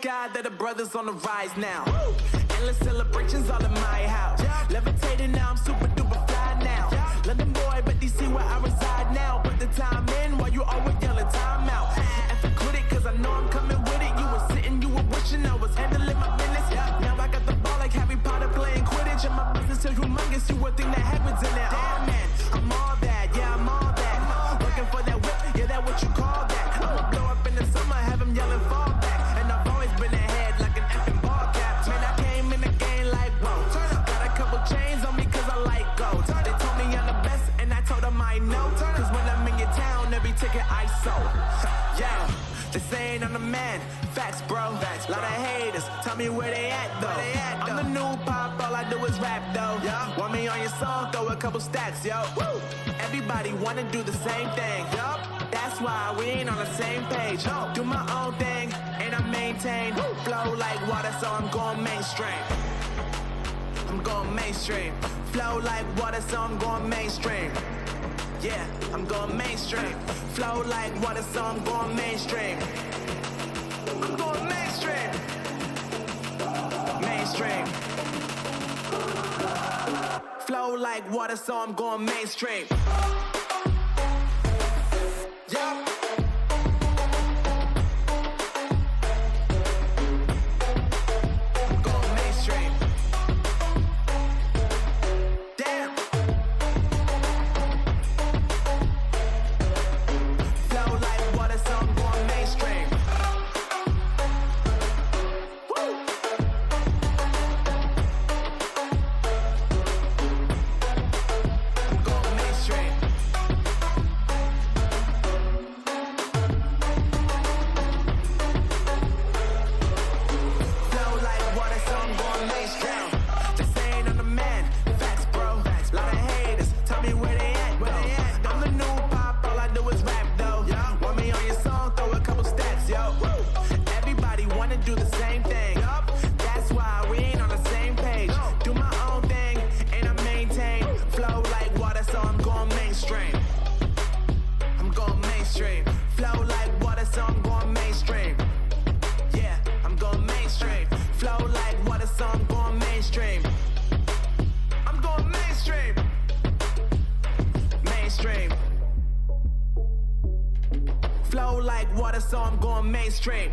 sky that the brothers on the rise now. Endless celebrations all in my house. Levitating now, I'm super duper fly now. London boy, but DC where I reside now. Put the time in while you always yelling time out. And for quit it, cause I know I'm coming with it. You were sitting, you were wishing I was handling my business. Now I got the ball like Harry Potter playing Quidditch. And my business is humongous, you would think that happens in there. Damn man, I'm all that, yeah I'm all that. Working for that whip, yeah that what you call that. I'ma blow up in the summer, have him yelling fall back. And I've always been ahead like an effing ball cap. Man, I came in the game like whoa. Got a couple chains on me cause I like gold. They told me I'm the best and I told them I know. Cause when I'm in your town, every ticket I sold. Yeah, they saying I'm the man. Facts, bro. Lot of haters, tell me where they at though. I'm the new pop, all I do is rap though. Want me on your song, throw a couple stacks, yo. Everybody wanna do the same thing. That's why we ain't on the same page. Do my own thing, and I maintain. Flow like water, so I'm going mainstream. I'm going mainstream. Flow like water, so I'm going mainstream. Yeah, I'm going mainstream. Flow like water, so I'm going mainstream. I'm going mainstream. Mainstream. Flow like water, so I'm going mainstream. Yeah. I'm going mainstream. Damn. Flow like water, so I'm going mainstream. Flow like water, so I'm going mainstream.